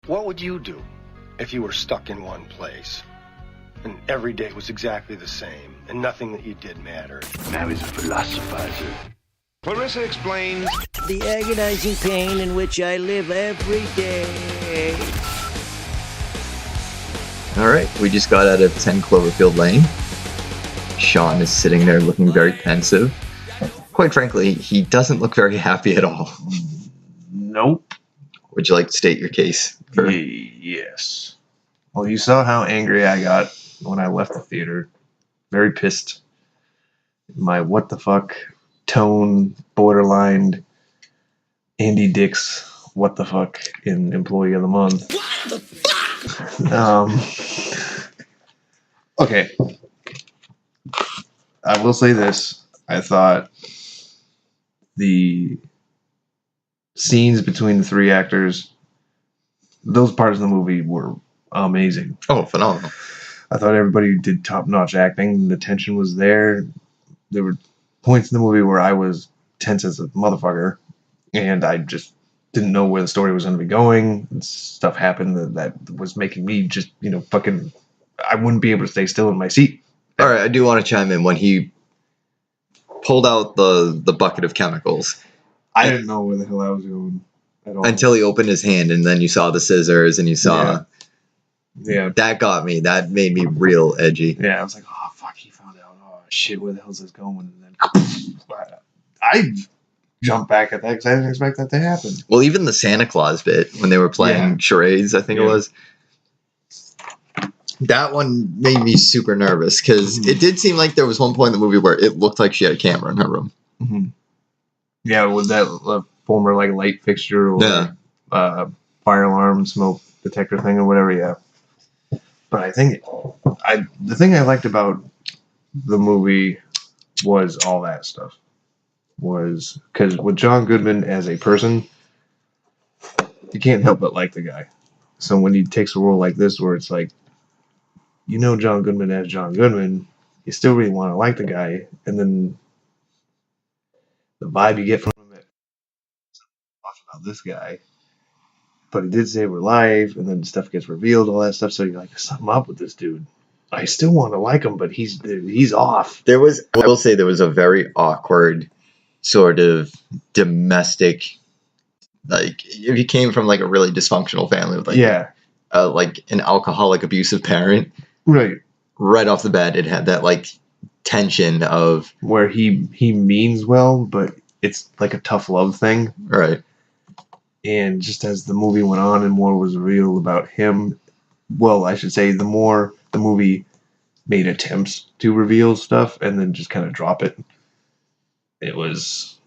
What would you do if you were stuck in one place and every day was exactly the same and nothing that you did mattered? I was a philosophizer. Clarissa explains the agonizing pain in which I live every day. All right, we just got out of 10 Cloverfield Lane. Sean is sitting there looking very pensive. Quite frankly, he doesn't look very happy at all. Nope. Would you like to state your case? Yes. Well, you saw how angry I got when I left the theater. Very pissed. My what the fuck tone borderline Andy Dick's what the fuck in Employee of the Month. What the fuck? Okay. I will say this. I thought the scenes between the three actors, those parts of the movie were amazing. Oh, phenomenal. I thought everybody did top-notch acting. The tension was there. There were points in the movie where I was tense as a motherfucker, and I just didn't know where the story was going to be going. Stuff happened that was making me just, fucking... I wouldn't be able to stay still in my seat. All right, I do want to chime in. When he pulled out the bucket of chemicals, I didn't know where the hell I was going at all. Until he opened his hand, and then you saw the scissors, and you saw... Yeah. That got me. That made me real edgy. Yeah, I was like, oh, fuck, he found out. Oh, shit, where the hell's this going? And then I jumped back at that because I didn't expect that to happen. Well, even the Santa Claus bit, when they were playing charades, I think it was, that one made me super nervous because it did seem like there was one point in the movie where it looked like she had a camera in her room. Mm-hmm. Yeah, with that former light fixture or fire alarm, smoke detector thing or whatever, yeah. But I think the thing I liked about the movie was all that stuff. Was because with John Goodman as a person, you can't help but like the guy. So when he takes a role like this where it's like, John Goodman as John Goodman, you still really want to like the guy, and then the vibe you get from him about this guy. But he did say we're live, and then stuff gets revealed, all that stuff. So you're like, there's something up with this dude. I still want to like him, but he's off. I will say there was a very awkward sort of domestic, if you came from a really dysfunctional family with an alcoholic abusive parent, right off the bat, it had that tension of where he means well, but it's like a tough love thing, right? And just as the movie went on and more was real about him, well, I should say the more the movie made attempts to reveal stuff and then just kind of drop it, it was,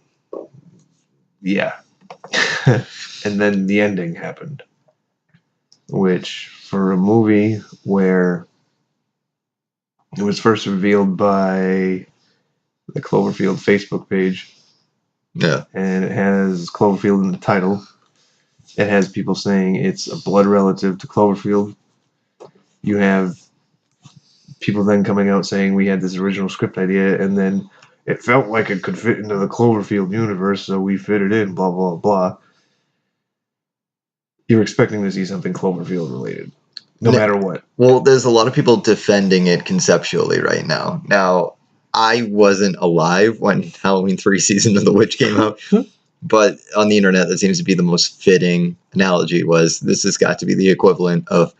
yeah. And then the ending happened, which for a movie where it was first revealed by the Cloverfield Facebook page, and it has Cloverfield in the title. It has people saying it's a blood relative to Cloverfield. You have people then coming out saying we had this original script idea, and then it felt like it could fit into the Cloverfield universe, so we fit it in, blah, blah, blah. You're expecting to see something Cloverfield related, no matter what. Well, there's a lot of people defending it conceptually right now. Now, I wasn't alive when Halloween 3 Season of the Witch came out. But on the internet, that seems to be the most fitting analogy was this has got to be the equivalent of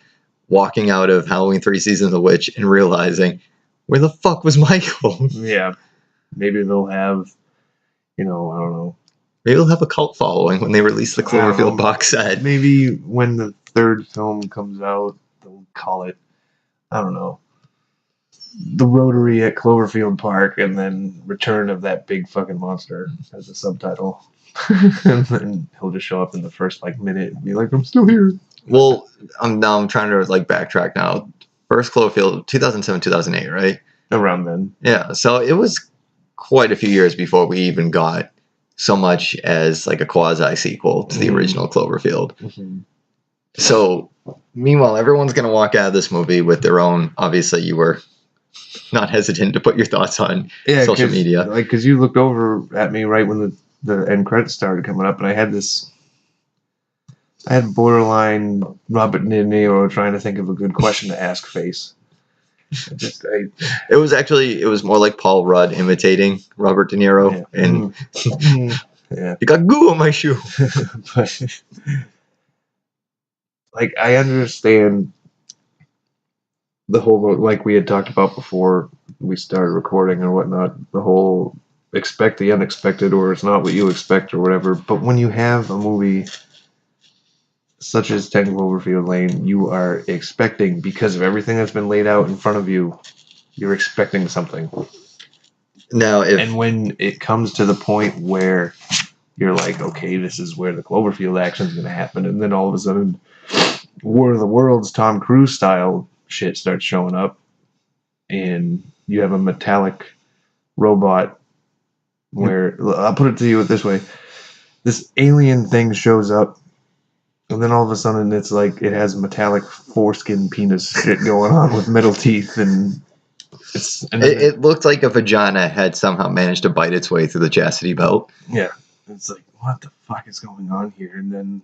walking out of Halloween 3 Season of the Witch and realizing, where the fuck was Michael? Yeah. Maybe they'll have, I don't know. Maybe they'll have a cult following when they release the Cloverfield box set. Maybe when the third film comes out, they'll call it, I don't know, The Rotary at Cloverfield Park, and then Return of that Big Fucking Monster as a subtitle. And then he'll just show up in the first minute and be like, I'm still here. Well, I'm trying to backtrack now. First Cloverfield, 2007, 2008, right? Around then. Yeah, so it was quite a few years before we even got so much as a quasi sequel to the original Cloverfield. Mm-hmm. So meanwhile, everyone's going to walk out of this movie with their own, obviously you were not hesitant to put your thoughts on social media. Because you looked over at me right when the end credits started coming up, and I had this I had borderline Robert De Niro trying to think of a good question to ask face. It was more like Paul Rudd imitating Robert De Niro, and yeah, you got goo on my shoe. but like I understand the whole, like we had talked about before we started recording or whatnot, the whole expect the unexpected or it's not what you expect or whatever. But when you have a movie such as 10 Cloverfield Lane, you are expecting, because of everything that's been laid out in front of you, you're expecting something. Now, and when it comes to the point where you're like, okay, this is where the Cloverfield action is going to happen, and then all of a sudden, War of the Worlds, Tom Cruise style shit starts showing up, and you have a metallic robot where, I'll put it to you this way, this alien thing shows up, and then all of a sudden it's like it has metallic foreskin penis shit going on with metal teeth, and it looked like a vagina had somehow managed to bite its way through the chastity belt. Yeah. It's like, what the fuck is going on here? And then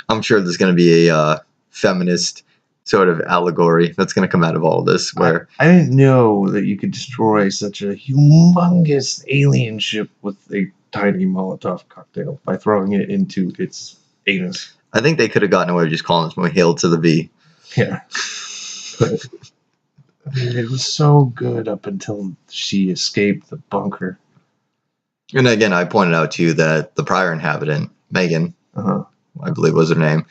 I'm sure there's going to be a feminist sort of allegory that's going to come out of all of this. Where I didn't know that you could destroy such a humongous alien ship with a tiny Molotov cocktail by throwing it into its anus. I think they could have gotten away with just calling this movie Hail to the V. Yeah. But I mean, it was so good up until she escaped the bunker. And again, I pointed out to you that the prior inhabitant, Megan, I believe was her name,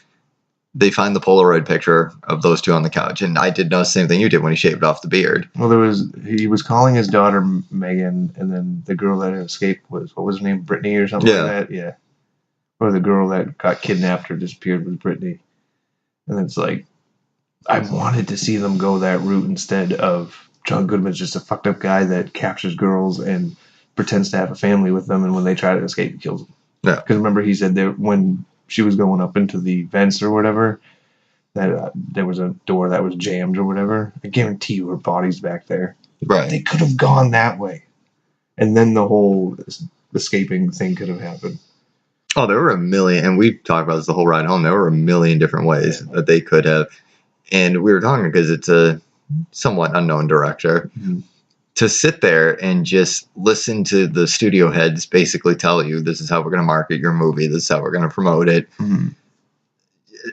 they find the Polaroid picture of those two on the couch. And I did notice the same thing you did when he shaved off the beard. Well, he was calling his daughter Megan, and then the girl that escaped what was her name? Brittany or something like that? Yeah. Or the girl that got kidnapped or disappeared was Brittany. And it's like, I wanted to see them go that route instead of John Goodman's just a fucked up guy that captures girls and pretends to have a family with them, and when they try to escape, he kills them. Yeah. Because remember, he said that when she was going up into the vents or whatever, that there was a door that was jammed or whatever. I guarantee you her body's back there. Right. They could have gone that way. And then the whole escaping thing could have happened. Oh, there were a million, and we talked about this the whole ride home, there were a million different ways that they could have. And we were talking because it's a somewhat unknown director. Mm-hmm. To sit there and just listen to the studio heads basically tell you, this is how we're going to market your movie, this is how we're going to promote it. Mm-hmm.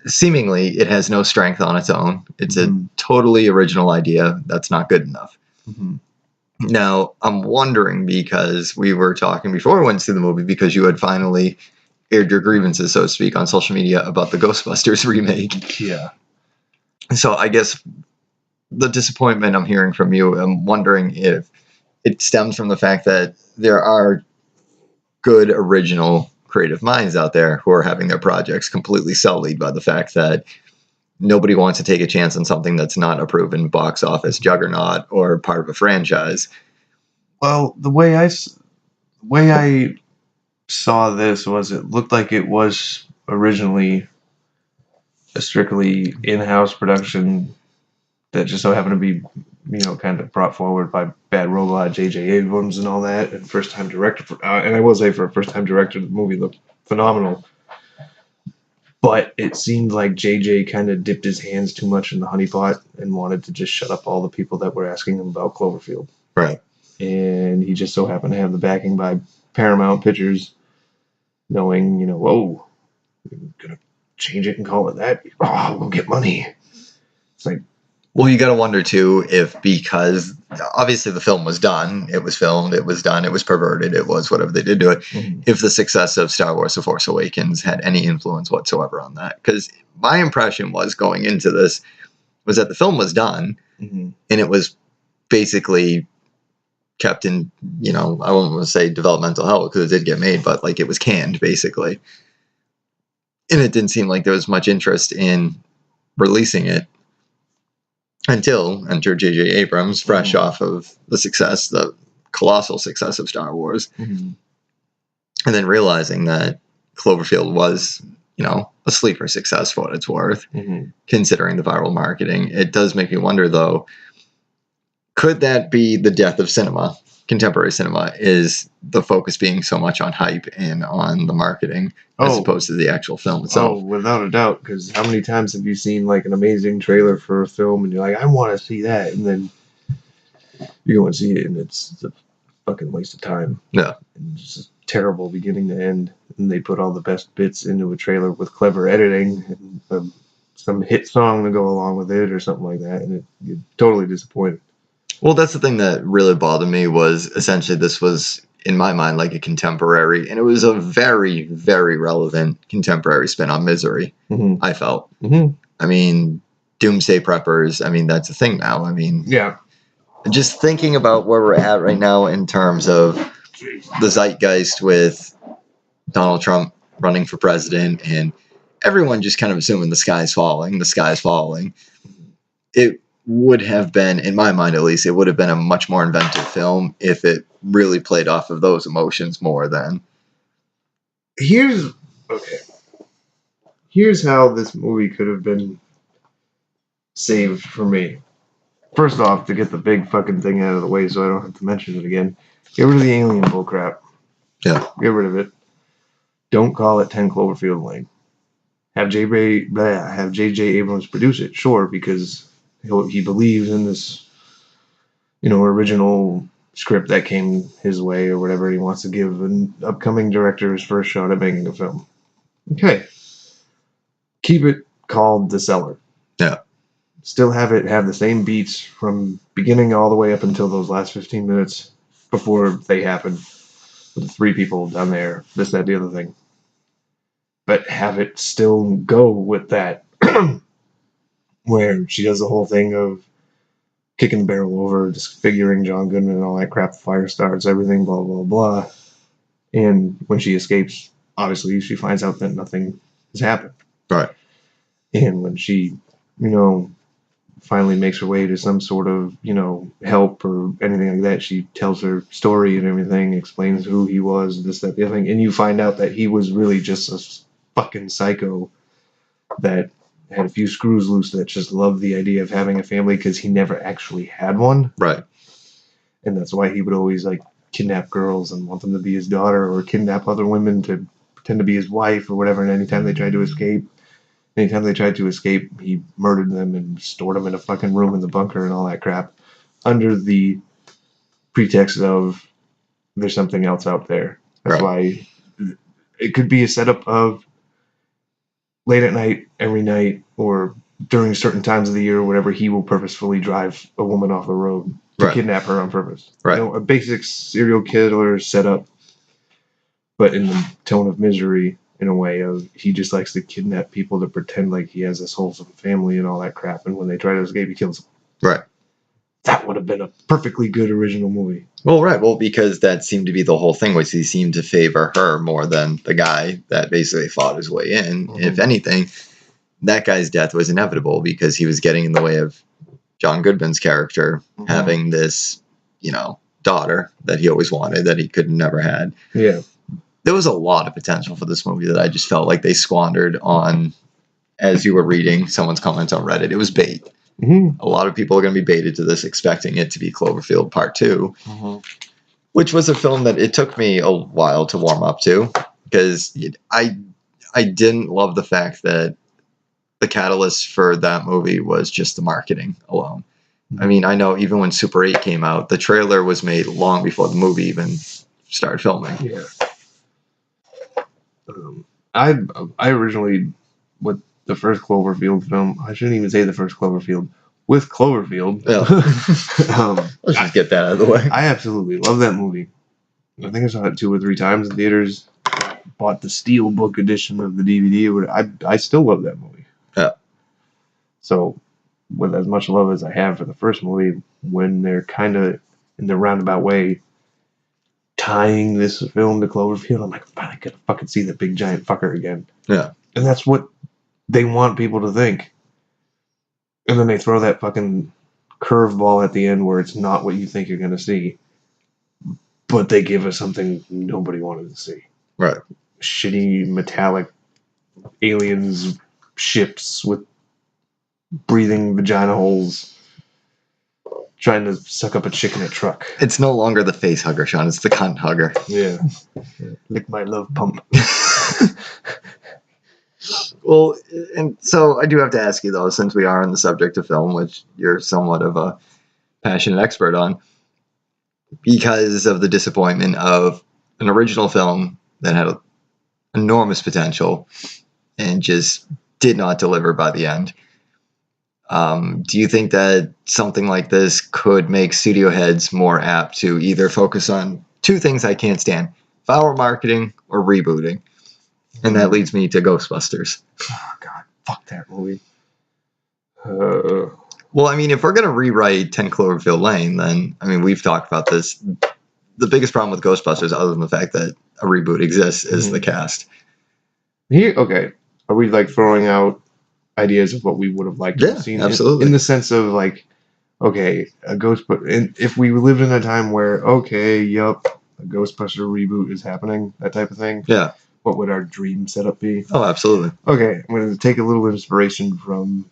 Seemingly, it has no strength on its own. It's a totally original idea that's not good enough. Mm-hmm. Now, I'm wondering, because we were talking before we went to see the movie, because you had finally aired your grievances, so to speak, on social media about the Ghostbusters remake. Yeah. So I guess the disappointment I'm hearing from you, I'm wondering if it stems from the fact that there are good original creative minds out there who are having their projects completely sullied by the fact that nobody wants to take a chance on something that's not a proven box office juggernaut or part of a franchise. Well, the way I saw this was, it looked like it was originally a strictly in-house production that just so happened to be, kind of brought forward by Bad Robot, J.J. Abrams and all that, and first-time director. And I will say, for a first-time director, the movie looked phenomenal. But it seemed like J.J. kind of dipped his hands too much in the honeypot and wanted to just shut up all the people that were asking him about Cloverfield. Right. And he just so happened to have the backing by Paramount Pictures, knowing, whoa, we're going to change it and call it that. Oh, we'll get money. It's like, well, you got to wonder, too, if because obviously the film was done, it was filmed, it was done, it was perverted, it was whatever they did to it, if the success of Star Wars The Force Awakens had any influence whatsoever on that. Because my impression was going into this was that the film was done, and it was basically kept in, I won't want to say developmental hell because it did get made, but like it was canned, basically. And it didn't seem like there was much interest in releasing it. Until enter J.J. Abrams, fresh off of the colossal success of Star Wars. And then realizing that Cloverfield was, a sleeper success for what it's worth, considering the viral marketing. It does make me wonder, though, could that be the death of cinema? contemporary cinema is the focus being so much on hype and on the marketing as opposed to the actual film itself. Oh, without a doubt. Because how many times have you seen like an amazing trailer for a film and you're like, I want to see that, and then you go and see it and it's a fucking waste of time. Yeah. And it's just terrible beginning to end. And they put all the best bits into a trailer with clever editing and some hit song to go along with it or something like that, and you're totally disappointed. Well, that's the thing that really bothered me was essentially this was, in my mind, like a contemporary, and it was a very, very relevant contemporary spin on Misery, I felt. I mean, Doomsday Preppers, I mean, that's a thing now. I mean, yeah. Just thinking about where we're at right now in terms of the zeitgeist with Donald Trump running for president and everyone just kind of assuming the sky's falling. It would have been, in my mind at least, it would have been a much more inventive film if it really played off of those emotions more than. Here's how this movie could have been saved for me. First off, to get the big fucking thing out of the way so I don't have to mention it again, get rid of the alien bullcrap. Yeah. Get rid of it. Don't call it 10 Cloverfield Lane. Have J.J. Abrams produce it, sure, because he believes in this, original script that came his way or whatever. He wants to give an upcoming director his first shot at making a film. Okay. Keep it called The Cellar. Yeah. Still have it have the same beats from beginning all the way up until those last 15 minutes before they happen. With the three people down there, this, that, the other thing. But have it still go with that, where she does the whole thing of kicking the barrel over, disfiguring John Goodman and all that crap, the fire starts, everything, blah, blah, blah. And when she escapes, obviously she finds out that nothing has happened. Right. And when she, finally makes her way to some sort of, help or anything like that, she tells her story and everything, explains who he was, this, that, the other thing, and you find out that he was really just a fucking psycho that had a few screws loose, that just loved the idea of having a family because he never actually had one. Right. And that's why he would always kidnap girls and want them to be his daughter, or kidnap other women to pretend to be his wife or whatever. And anytime they tried to escape, he murdered them and stored them in a fucking room in the bunker and all that crap, under the pretext of there's something else out there. That's why it could be a setup of late at night, every night, or during certain times of the year or whatever, he will purposefully drive a woman off the road to kidnap her on purpose. Right. A basic serial killer setup, but in the tone of Misery, in a way of he just likes to kidnap people to pretend like he has this wholesome family and all that crap, and when they try to escape, he kills them. Right. That would have been a perfectly good original movie. Well, right. Well, because that seemed to be the whole thing, was he seemed to favor her more than the guy that basically fought his way in. Mm-hmm. If anything, that guy's death was inevitable because he was getting in the way of John Goodman's character having this, daughter that he always wanted that he could never had. Yeah. There was a lot of potential for this movie that I just felt like they squandered on, as you were reading someone's comments on Reddit. It was bait. Mm-hmm. A lot of people are going to be baited to this, expecting it to be Cloverfield Part 2, which was a film that it took me a while to warm up to, because I didn't love the fact that the catalyst for that movie was just the marketing alone. I mean, I know even when Super 8 came out, the trailer was made long before the movie even started filming. Yeah. I originally, with the first Cloverfield film, I shouldn't even say the first Cloverfield, with Cloverfield. Yeah. Let's just get that out of the way. I absolutely love that movie. I think I saw it 2 or 3 times in theaters. Bought the Steelbook edition of the DVD. I still love that movie. Yeah. So, with as much love as I have for the first movie, when they're kind of, in the roundabout way, tying this film to Cloverfield, I'm like, finally gonna fucking see the big giant fucker again. Yeah. And that's what they want people to think. And then they throw that fucking curveball at the end where it's not what you think you're gonna see. But they give us something nobody wanted to see. Right. Shitty metallic aliens, ships with breathing vagina holes. trying to suck up a chick in a truck. It's no longer the face hugger, Sean. It's the cunt hugger. Yeah. Lick my love pump. Well, and so I do have to ask you, though, since we are on the subject of film, which you're somewhat of a passionate expert on, because of the disappointment of an original film that had enormous potential and just did not deliver by the end. Do you think that something like this could make studio heads more apt to either focus on two things I can't stand, foul marketing or rebooting? And that leads me to Ghostbusters. Oh, God. Fuck that movie. Well, I mean, if we're going to rewrite 10 Cloverfield Lane, then, I mean, we've talked about this. The biggest problem with Ghostbusters, other than the fact that a reboot exists, is the cast. Okay. Are we, like, throwing out ideas of what we would have liked to have seen? Absolutely. In the sense of, like, okay, a Ghostbuster... If we lived in a time where, okay, yup, a Ghostbuster reboot is happening, that type of thing. Yeah. What would our dream setup be? Oh, absolutely. Okay, I'm going to take a little inspiration from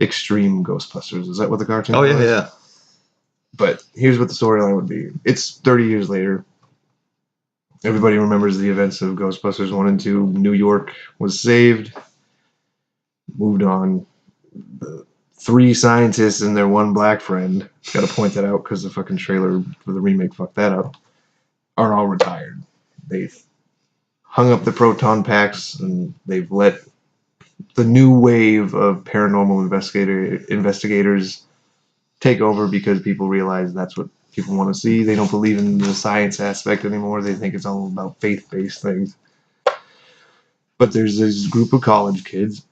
Extreme Ghostbusters. Is that what the cartoon was? Yeah. But here's what the storyline would be. It's 30 years later. Everybody remembers the events of Ghostbusters 1 and 2. New York was saved. Moved on. The 3 scientists and their 1 black friend, got to point that out because the fucking trailer for the remake fucked that up, are all retired. They've hung up the proton packs and they've let the new wave of paranormal investigators take over because people realize that's what people want to see. They don't believe in the science aspect anymore. They think it's all about faith-based things. But there's this group of college kids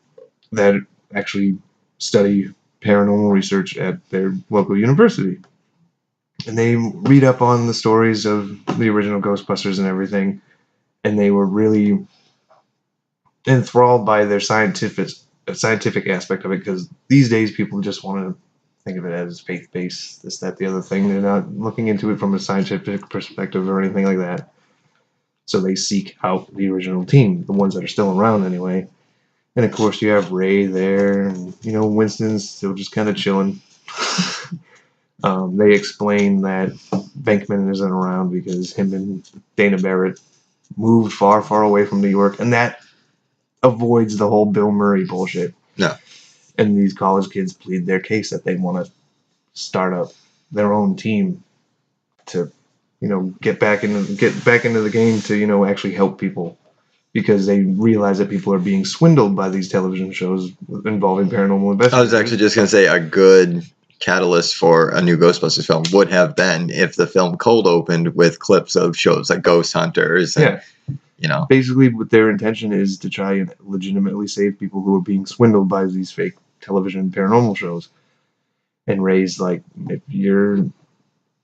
that actually study paranormal research at their local university. And they read up on the stories of the original Ghostbusters and everything. And they were really enthralled by their scientific aspect of it, because these days people just want to think of it as faith-based, this, that, the other thing. They're not looking into it from a scientific perspective or anything like that. So they seek out the original team, the ones that are still around anyway. And of course you have Ray there, and Winston's still just kind of chilling. They explain that Venkman isn't around because him and Dana Barrett moved far, far away from New York, and that avoids the whole Bill Murray bullshit. No. And these college kids plead their case that they want to start up their own team to, get back into the game to, actually help people, because they realize that people are being swindled by these television shows involving paranormal investigators. I was actually just going to say a good catalyst for a new Ghostbusters film would have been if the film cold opened with clips of shows like Ghost Hunters and, Basically, what their intention is to try and legitimately save people who are being swindled by these fake television paranormal shows. And Ray's like, if you're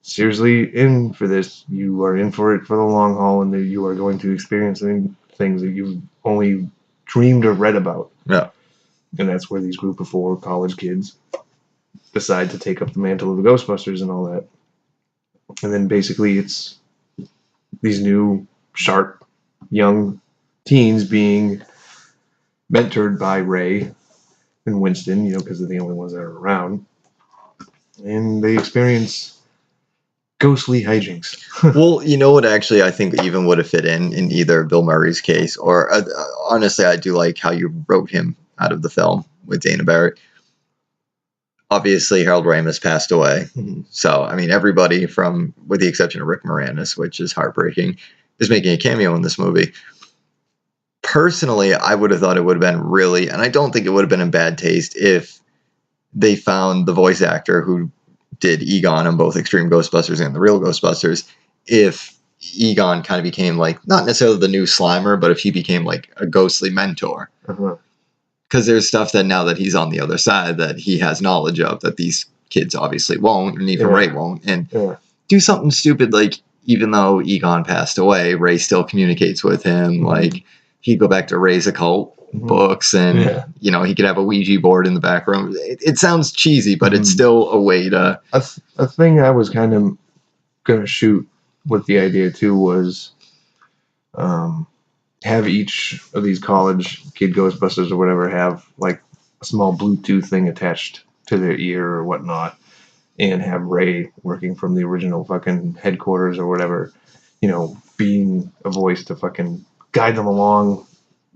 seriously in for this, you are in for it for the long haul, and that you are going to experience things that you've only dreamed or read about. Yeah. And that's where these group of 4 college kids decide to take up the mantle of the Ghostbusters and all that. And then basically it's these new, sharp, young teens being mentored by Ray and Winston, because they're the only ones that are around. And they experience ghostly hijinks. Well, you know what, actually, I think even would have fit in either Bill Murray's case, or honestly, I do like how you wrote him out of the film with Dana Barrett. Obviously, Harold Ramis passed away. Mm-hmm. So, I mean, everybody with the exception of Rick Moranis, which is heartbreaking, is making a cameo in this movie. Personally, I would have thought it would have been really, and I don't think it would have been in bad taste if they found the voice actor who did Egon on both Extreme Ghostbusters and the real Ghostbusters, if Egon kind of became like, not necessarily the new Slimer, but if he became like a ghostly mentor. Uh-huh. Because there's stuff that now that he's on the other side that he has knowledge of that these kids obviously won't, and even Ray won't. And do something stupid like, even though Egon passed away, Ray still communicates with him. Mm-hmm. Like, he'd go back to Ray's occult books, and he could have a Ouija board in the back room. It sounds cheesy, but it's still a way to... A thing I was kind of going to shoot with the idea, too, was have each of these college kid Ghostbusters or whatever have, like, a small Bluetooth thing attached to their ear or whatnot, and have Ray working from the original fucking headquarters or whatever, being a voice to fucking guide them along,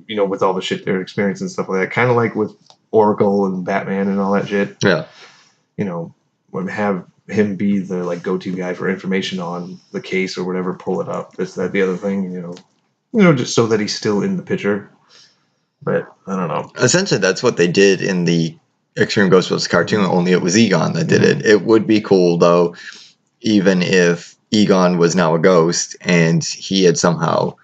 with all the shit they're experiencing and stuff like that. Kind of like with Oracle and Batman and all that shit. Yeah. When have him be the like go-to guy for information on the case or whatever, pull it up, this, that, the other thing, just so that he's still in the picture. But I don't know. Essentially, that's what they did in the Extreme Ghostbusters cartoon, only it was Egon that did it. It would be cool, though, even if Egon was now a ghost and he had somehow,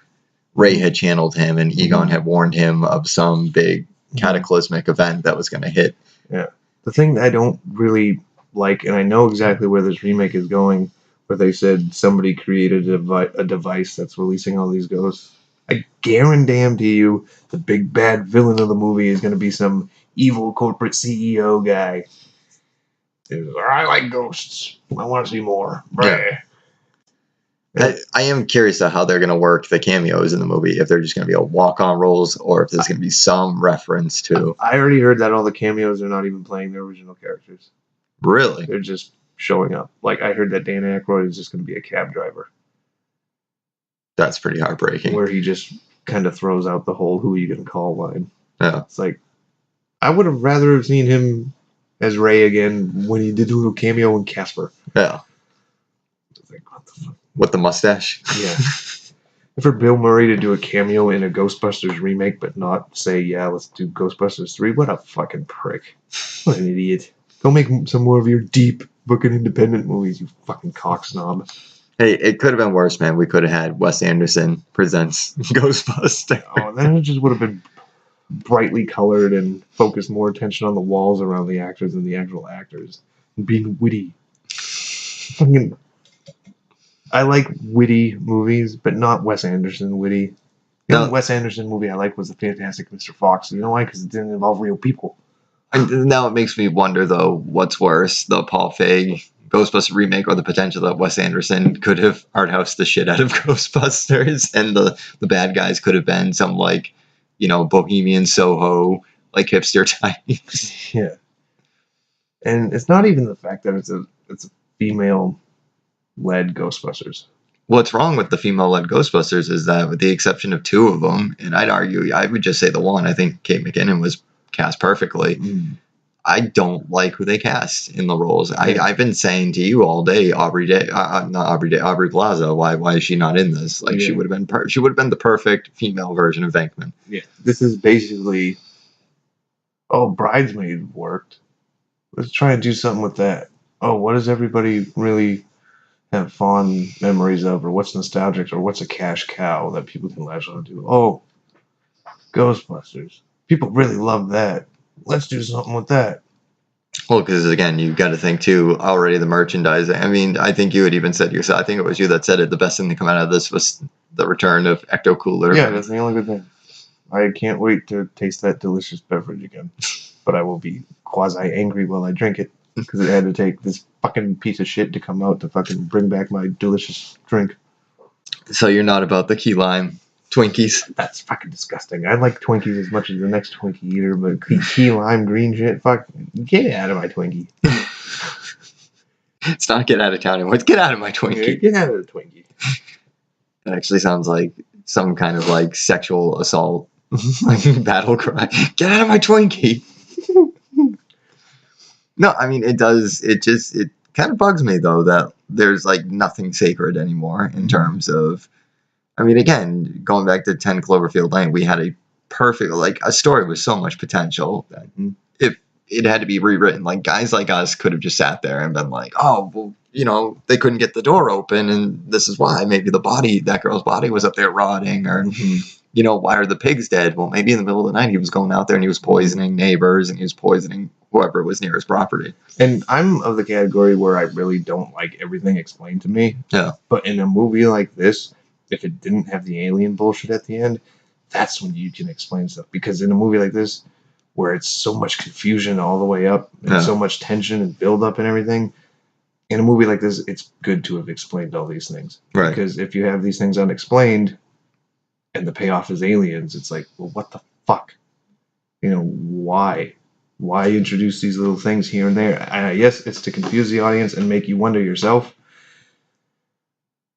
Ray had channeled him and Egon had warned him of some big cataclysmic event that was going to hit. Yeah. The thing I don't really like, and I know exactly where this remake is going, where they said somebody created a device that's releasing all these ghosts. I guarantee you the big bad villain of the movie is going to be some evil corporate CEO guy. I like ghosts. I want to see more. Yeah. I am curious to how they're going to work the cameos in the movie, if they're just going to be a walk-on roles or if there's going to be some reference to... I already heard that all the cameos are not even playing their original characters. Really? They're just showing up. Like, I heard that Dan Aykroyd is just going to be a cab driver. That's pretty heartbreaking. Where he just kind of throws out the whole "who are you going to call" line. Yeah. It's like, I would have rather have seen him as Ray again when he did do a cameo in Casper. Yeah. It's like, what the fuck? With the mustache? Yeah. For Bill Murray to do a cameo in a Ghostbusters remake, but not say, yeah, let's do Ghostbusters 3, what a fucking prick. What an idiot. Go make some more of your deep fucking independent movies, you fucking cock snob. Hey, it could have been worse, man. We could have had Wes Anderson presents Ghostbusters. Oh, then it just would have been brightly colored and focused more attention on the walls around the actors than the actual actors. And being witty. Fucking... I like witty movies, but not Wes Anderson witty. The only Wes Anderson movie I liked was The Fantastic Mr. Fox. You know why? Because it didn't involve real people. And now it makes me wonder, though, what's worse, the Paul Feig Ghostbusters remake or the potential that Wes Anderson could have art-housed the shit out of Ghostbusters and the bad guys could have been some, like, Bohemian Soho, like, hipster types. Yeah. And it's not even the fact that it's a female-led Ghostbusters. What's wrong with the female-led Ghostbusters is that, with the exception of two of them, and I'd argue, I would just say the one, I think Kate McKinnon was cast perfectly. I don't like who they cast in the roles. I've been saying to you all day, Aubrey Plaza. Why is she not in this? Like, she would have been. She would have been the perfect female version of Venkman. Yeah, this is basically. Oh, Bridesmaid worked. Let's try and do something with that. Oh, what does everybody really have fond memories of, or what's nostalgic, or what's a cash cow that people can latch on to? Oh, Ghostbusters. People really love that. Let's do something with that. Well, because again, you've got to think too, already the merchandising. I mean, I think you had even said yourself, I think it was you that said it, the best thing to come out of this was the return of Ecto Cooler. Yeah, that's the only good thing. I can't wait to taste that delicious beverage again. But I will be quasi-angry while I drink it, because it had to take this fucking piece of shit to come out to fucking bring back my delicious drink. So you're not about the key lime Twinkies? That's fucking disgusting. I like Twinkies as much as the next Twinkie eater, but key lime green shit, fuck, get out of my Twinkie. It's not get out of town anymore. It's get out of my Twinkie. Yeah, get out of the Twinkie. That actually sounds like some kind of like sexual assault like battle cry. Get out of my Twinkie. No, I mean, it does. It kind of bugs me, though, that there's like nothing sacred anymore in terms of, I mean, again, going back to 10 Cloverfield Lane, we had a perfect, like, a story with so much potential that if it had to be rewritten, like, guys like us could have just sat there and been like, oh, well, they couldn't get the door open, and this is why. Maybe that girl's body was up there rotting, or, why are the pigs dead? Well, maybe in the middle of the night he was going out there and he was poisoning neighbors and he was poisoning whoever was near his property. And I'm of the category where I really don't like everything explained to me. Yeah. But in a movie like this, if it didn't have the alien bullshit at the end, that's when you can explain stuff. Because in a movie like this, where it's so much confusion all the way up, and so much tension and build up and everything, in a movie like this, it's good to have explained all these things. Right. Because if you have these things unexplained, and the payoff is aliens, it's like, well, what the fuck? Why? Why introduce these little things here and there? And yes, it's to confuse the audience and make you wonder yourself.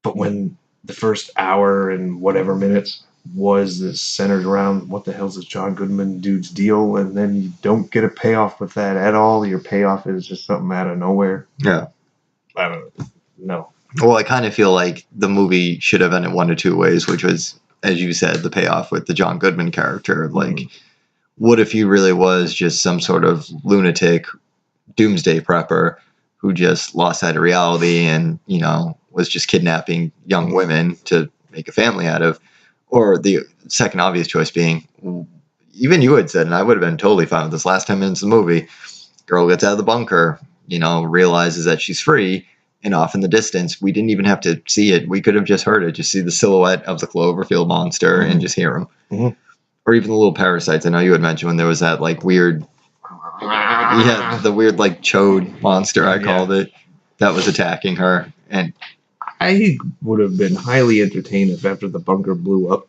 But when the first hour and whatever minutes was this centered around what the hell's this John Goodman dude's deal, and then you don't get a payoff with that at all. Your payoff is just something out of nowhere. Yeah. I don't know. Well, I kind of feel like the movie should have ended one of two ways, which was, as you said, the payoff with the John Goodman character. Like, what if he really was just some sort of lunatic doomsday prepper who just lost sight of reality and, you know, was just kidnapping young women to make a family out of? Or the second obvious choice being, even you had said, and I would have been totally fine with this last 10 minutes of the movie, girl gets out of the bunker, you know, realizes that she's free, and off in the distance, we didn't even have to see it. We could have just heard it, just see the silhouette of the Cloverfield monster and just hear him. Mm-hmm. Or even the little parasites. I know you had mentioned when there was that, like, weird, the weird, like, chode monster, I called it, that was attacking her. And I would have been highly entertained if after the bunker blew up,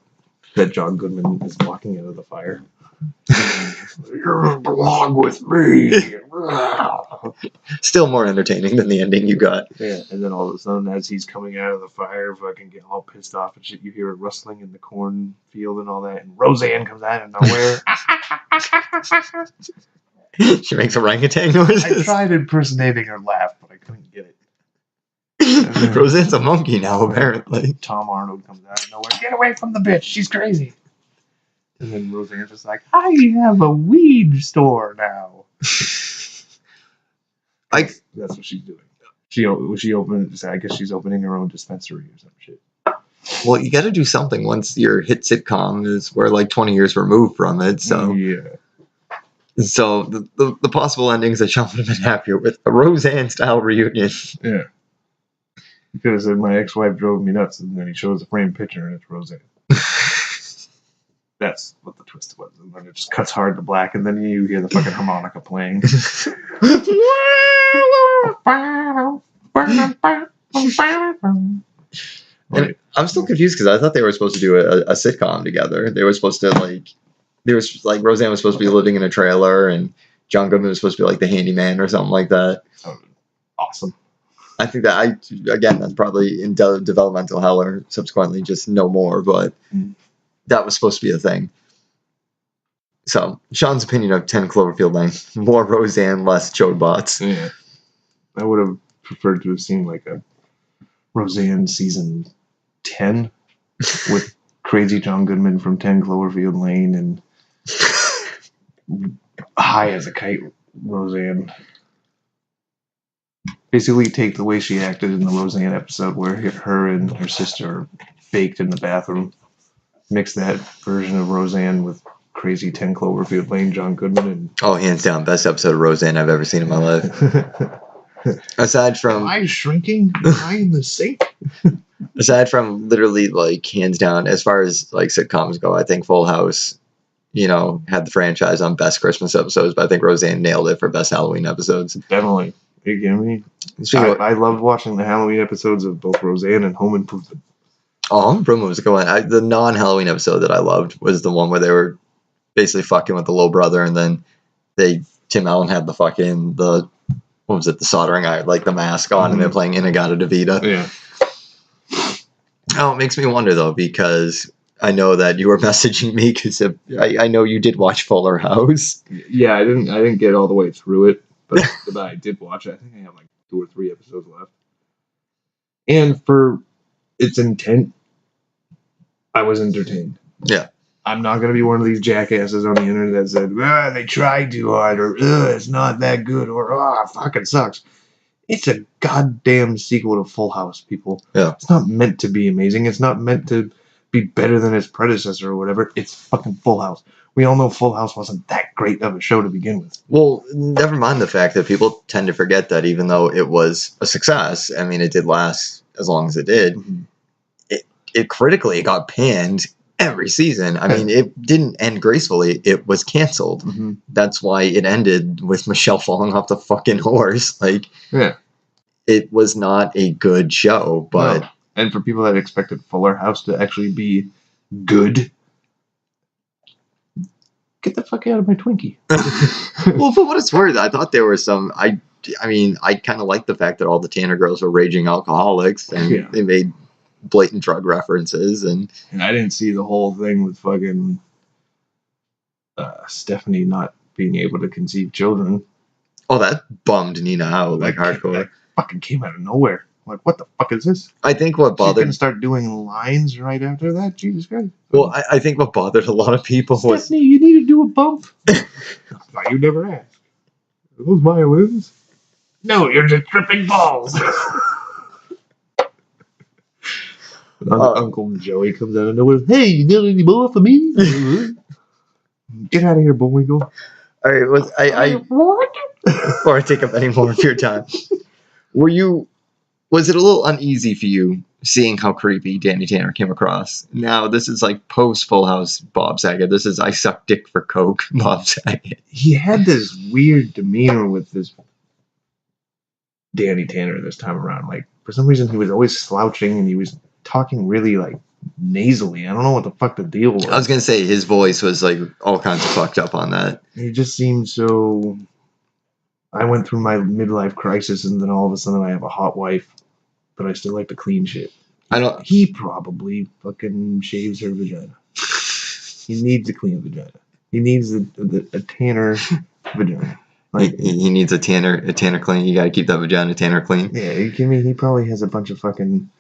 that John Goodman is walking out of the fire. You don't belong with me. still more entertaining than the ending you got. Yeah, and then all of a sudden, as he's coming out of the fire, fucking getting all pissed off and shit, you hear it rustling in the cornfield and all that, and Roseanne comes out of nowhere. She makes orangutan noises. I tried impersonating her laugh, but I couldn't get it. Roseanne's a monkey now, apparently. Tom Arnold comes out of nowhere. Get away from the bitch. She's crazy. And then Roseanne's just like, I have a weed store now. That's what she's doing. She opened. I guess she's opening her own dispensary or some shit. Well, you got to do something once your hit sitcom is we're like 20 years removed from it. So yeah. So the possible endings that Sean would have been happier with a Roseanne style reunion. Yeah. Because my ex-wife drove me nuts, and then he shows a framed picture, and it's Roseanne. That's what the twist was. And then it just cuts hard to black, and then you hear the fucking harmonica playing. And I'm still confused because I thought they were supposed to do a sitcom together. They were supposed to Roseanne was supposed to be living in a trailer, and John Goodman was supposed to be like the handyman or something like that. Awesome. I think that that's probably in developmental hell or subsequently just no more, but that was supposed to be a thing. So, Sean's opinion of 10 Cloverfield Lane, more Roseanne, less Chodebots. Yeah. I would have preferred to have seen like a Roseanne season 10 with crazy John Goodman from 10 Cloverfield Lane and high as a kite Roseanne. Basically take the way she acted in the Roseanne episode where her and her sister are baked in the bathroom. Mix that version of Roseanne with crazy 10 Cloverfield Lane John Goodman. And hands down, best episode of Roseanne I've ever seen in my life. Aside from... Am I shrinking? Am I in the sink? Aside from literally, like, hands down, as far as, like, sitcoms go, I think Full House, had the franchise on best Christmas episodes, but I think Roseanne nailed it for best Halloween episodes. Definitely. Are you kidding me? I loved watching the Halloween episodes of both Roseanne and Home Improvement. Oh, Home Improvement was a good one. The non-Halloween episode that I loved was the one where they were basically fucking with the little brother, and then Tim Allen had the soldering iron, like the mask on, and they're playing In-A-Gadda-Da-Vida. Yeah. Oh, it makes me wonder, though, because I know that you were messaging me because I know you did watch Fuller House. Yeah, I didn't get all the way through it, but I did watch it. I think I have like 2 or 3 episodes left. And for its intent, I was entertained. Yeah. I'm not going to be one of these jackasses on the internet that said, they tried too hard, or it's not that good, or it fucking sucks. It's a goddamn sequel to Full House, people. Yeah. It's not meant to be amazing. It's not meant to be better than its predecessor or whatever. It's fucking Full House. We all know Full House wasn't that great of a show to begin with. Well, never mind the fact that people tend to forget that even though it was a success, I mean, it did last as long as it did. Mm-hmm. It critically got panned every season. I mean, it didn't end gracefully. It was canceled. Mm-hmm. That's why it ended with Michelle falling off the fucking horse. Like, yeah, it was not a good show. But and for people that expected Fuller House to actually be good, get the fuck out of my Twinkie. Well, for what it's worth, I thought there were some. I mean, I kind of liked the fact that all the Tanner girls were raging alcoholics, and they made blatant drug references, and I didn't see the whole thing with fucking Stephanie not being able to conceive children. Oh, that bummed Nina out like hardcore. That fucking came out of nowhere. Like, what the fuck is this? I think what bothered... She's gonna start doing lines right after that? Jesus Christ. Well, I think what bothered a lot of people was... Stephanie, you need to do a bump. Why you never asked? Those violins? No, you're just tripping balls. Uncle Joey comes out of nowhere. Hey, you got any more for me? Get out of here, Bullwinkle. All right, What? Before I take up any more of your time, was it a little uneasy for you seeing how creepy Danny Tanner came across? Now, this is like post Full House Bob Saget. This is I suck dick for coke Bob Saget. He had this weird demeanor with this Danny Tanner this time around. Like, for some reason, he was always slouching and he was talking really, like, nasally. I don't know what the fuck the deal was. I was going to say his voice was, like, all kinds of fucked up on that. He just seemed so... I went through my midlife crisis and then all of a sudden I have a hot wife, but I still like to clean shit. He probably fucking shaves her vagina. He needs a clean vagina. He needs a Tanner vagina. Like, he needs a Tanner clean. You gotta keep that vagina Tanner clean. Yeah, you kidding me? He probably has a bunch of fucking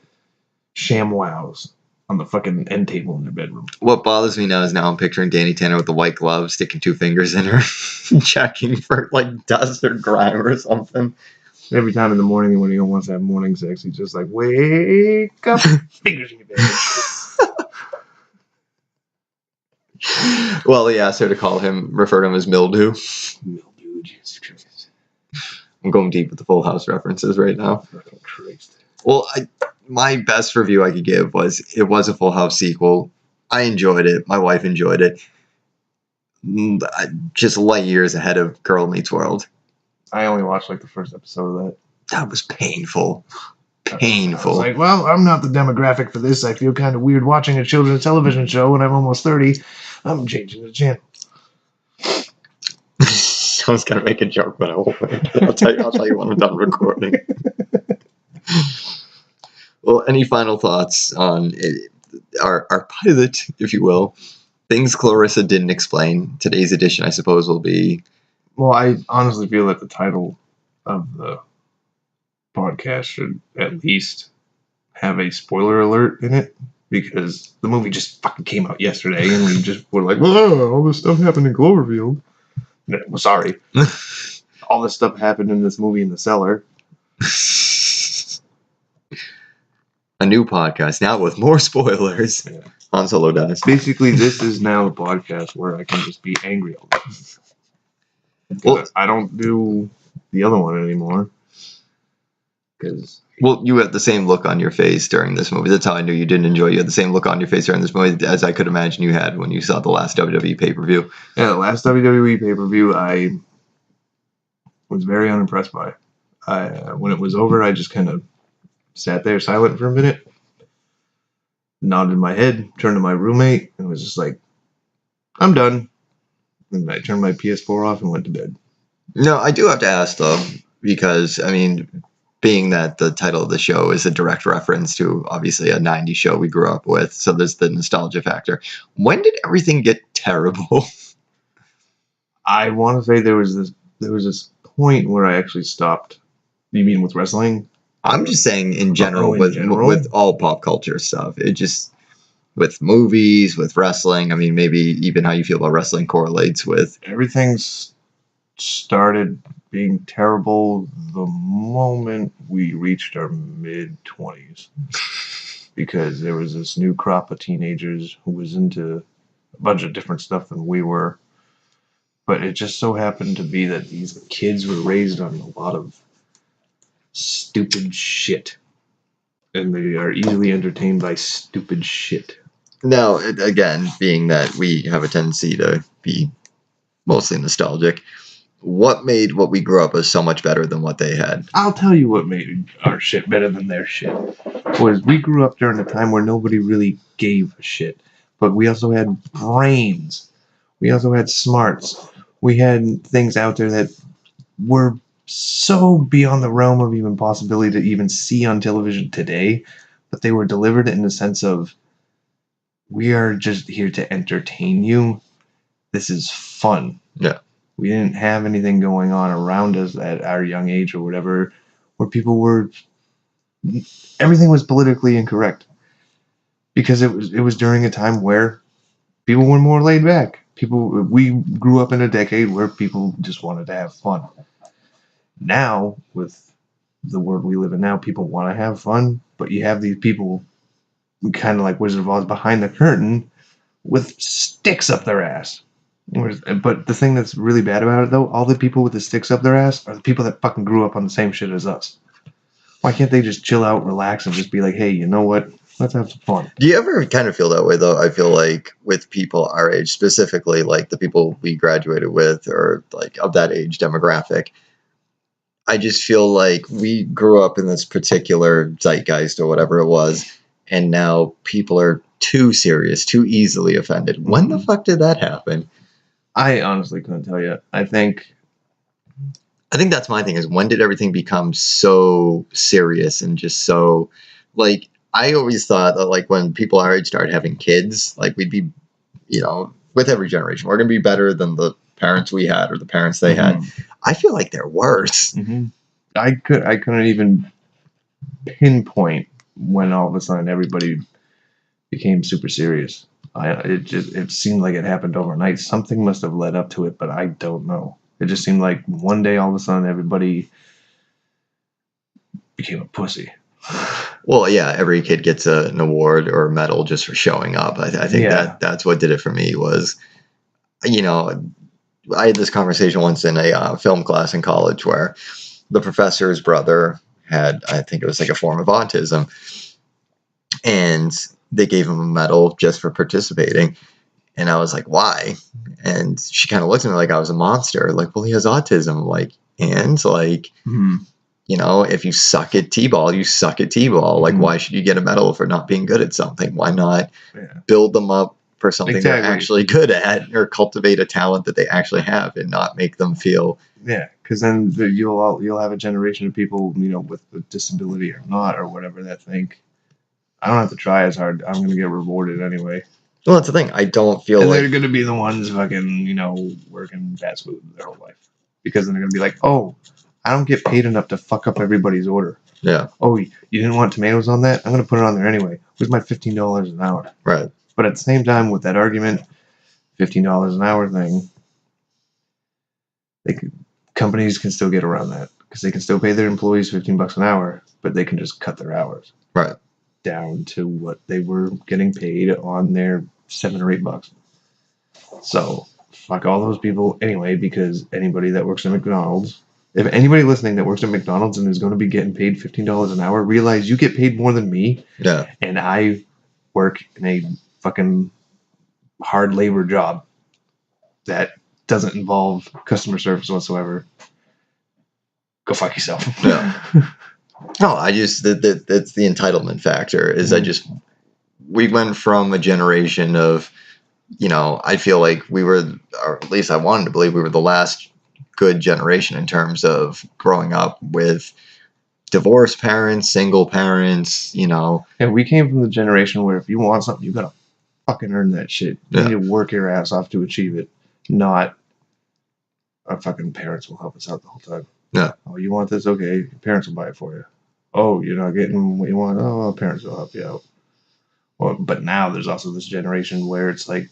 ShamWows on the fucking end table in their bedroom. What bothers me now is I'm picturing Danny Tanner with the white glove sticking 2 fingers in her, checking for like dust or grime or something. Every time in the morning when he wants to have morning sex, he's just like, wake up, fingers in your bed. Well, he asked her to refer to him as Mildew. Mildew, Jesus Christ. I'm going deep with the Full House references right now. Fucking Christ. Well, my best review I could give was it was a Full House sequel. I enjoyed it. My wife enjoyed it. Just light years ahead of Girl Meets World. I only watched like the first episode of that. That was painful. Painful. I was like, well, I'm not the demographic for this. I feel kind of weird watching a children's television show when I'm almost 30. I'm changing the channel. I was going to make a joke, but I won't. I'll tell you when I'm done recording. Well, any final thoughts on our pilot, if you will? Things Clarissa didn't explain. Today's edition, I suppose, will be... Well, I honestly feel that the title of the podcast should at least have a spoiler alert in it, because the movie just fucking came out yesterday, and we just were like, "Oh, all this stuff happened in Cloverfield." No, sorry, all this stuff happened in this movie in the cellar. A new podcast now with more spoilers. Yeah. Han Solo dies. Basically, this is now a podcast where I can just be angry all day. Well, I don't do the other one anymore. Well, you had the same look on your face during this movie. That's how I knew you didn't enjoy it. You had the same look on your face during this movie as I could imagine you had when you saw the last WWE pay-per-view. Yeah, the last WWE pay-per-view I was very unimpressed by. When it was over, I just kind of sat there silent for a minute, nodded my head, turned to my roommate, and was just like, I'm done. And I turned my PS4 off and went to bed. No, I do have to ask, though, because, I mean, being that the title of the show is a direct reference to, obviously, a 90s show we grew up with, so there's the nostalgia factor. When did everything get terrible? I want to say there was this point where I actually stopped. You mean with wrestling? I'm just saying in general, with all pop culture stuff. It just... With movies, with wrestling, I mean, maybe even how you feel about wrestling correlates with... Everything's started being terrible the moment we reached our mid-20s. Because there was this new crop of teenagers who was into a bunch of different stuff than we were. But it just so happened to be that these kids were raised on a lot of stupid shit. And they are easily entertained by stupid shit. Now, again, being that we have a tendency to be mostly nostalgic, what made what we grew up with so much better than what they had? I'll tell you what made our shit better than their shit. Was we grew up during a time where nobody really gave a shit. But we also had brains. We also had smarts. We had things out there that were so beyond the realm of even possibility to even see on television today, but they were delivered in the sense of, we are just here to entertain you. This is fun. Yeah. We didn't have anything going on around us at our young age or whatever, where people were, everything was politically incorrect. Because it was during a time where people were more laid back. We grew up in a decade where people just wanted to have fun. Now, with the world we live in now, people want to have fun, but you have these people kind of like Wizard of Oz behind the curtain with sticks up their ass. But the thing that's really bad about it, though, all the people with the sticks up their ass are the people that fucking grew up on the same shit as us. Why can't they just chill out, relax, and just be like, hey, you know what? Let's have some fun. Do you ever kind of feel that way, though? I feel like with people our age, specifically like the people we graduated with or like of that age demographic, I just feel like we grew up in this particular zeitgeist or whatever it was, and now people are too serious, too easily offended. When the fuck did that happen? I honestly couldn't tell you. I think that's my thing, is when did everything become so serious and just so, like, I always thought that, like, when people our age started having kids, like, we'd be, with every generation, we're going to be better than the parents we had or the parents they had. I feel like they're worse. I couldn't even pinpoint when all of a sudden everybody became super serious. It seemed like it happened overnight. Something must have led up to it, but I don't know. It just seemed like one day all of a sudden everybody became a pussy. Well, yeah, every kid gets an award or a medal just for showing up. I think that's what did it for me was, I had this conversation once in a film class in college where the professor's brother had, I think it was like a form of autism, and they gave him a medal just for participating. And I was like, why? And she kind of looked at me like I was a monster. Like, well, he has autism. Like, and like, if you suck at T-ball, you suck at T-ball. Like, why should you get a medal for not being good at something? Why not build them up for something they're actually good at, or cultivate a talent that they actually have and not make them feel. Yeah, because then you'll have a generation of people, with a disability or not, or whatever, that think, I don't have to try as hard. I'm going to get rewarded anyway. Well, that's the thing. I don't feel and like they're going to be the ones fucking, working fast food their whole life. Because then they're going to be like, oh, I don't get paid enough to fuck up everybody's order. Yeah. Oh, you didn't want tomatoes on that? I'm going to put it on there anyway. Where's my $15 an hour? Right. But at the same time, with that argument, $15 an hour thing, companies can still get around that because they can still pay their employees $15 an hour, but they can just cut their hours down to what they were getting paid on their $7 or $8. So fuck all those people anyway, because anybody that works at McDonald's, if anybody listening that works at McDonald's and is going to be getting paid $15 an hour, realize you get paid more than me. Yeah. And I work in a fucking hard labor job that doesn't involve customer service whatsoever. Go fuck yourself. Yeah. No, I just that's the entitlement factor. Is we went from a generation of, I feel like we were, or at least I wanted to believe we were the last good generation in terms of growing up with divorced parents, single parents. Yeah, we came from the generation where if you want something, you gotta fucking earn that shit. You need to work your ass off to achieve it. Not our fucking parents will help us out the whole time. Yeah. Oh, you want this? Okay, your parents will buy it for you. Oh, you're not getting what you want? Oh, well, parents will help you out. Well, but now there's also this generation where it's like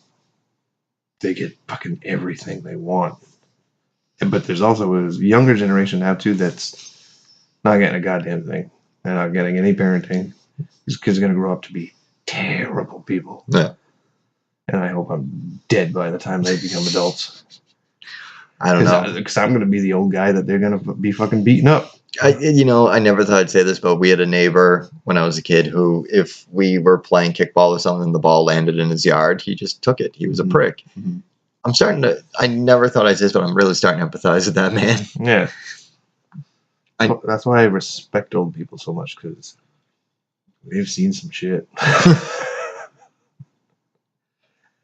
they get fucking everything they want. But there's also a younger generation now too that's not getting a goddamn thing. They're not getting any parenting. These kids are going to grow up to be terrible people. Yeah. And I hope I'm dead by the time they become adults. I don't know. Because I'm going to be the old guy that they're going to be fucking beating up. I never thought I'd say this, but we had a neighbor when I was a kid who, if we were playing kickball or something and the ball landed in his yard, he just took it. He was a prick. Mm-hmm. I never thought I'd say this, but I'm really starting to empathize with that man. Yeah. That's why I respect old people so much, because they've seen some shit.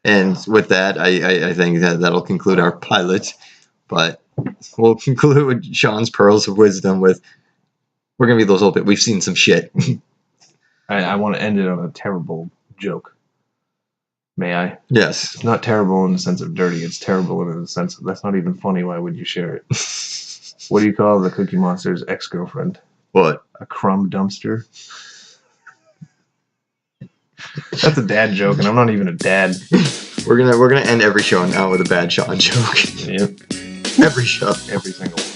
And with that, I think that'll conclude our pilot. But we'll conclude with Sean's pearls of wisdom with, we're going to be those old bit. We've seen some shit. I want to end it on a terrible joke. May I? Yes. It's not terrible in the sense of dirty. It's terrible in the sense of that's not even funny. Why would you share it? What do you call the Cookie Monster's ex-girlfriend? What? A crumb dumpster. That's a dad joke, and I'm not even a dad. We're gonna end every show now with a bad Sean joke. Yep. Every show. Every single one.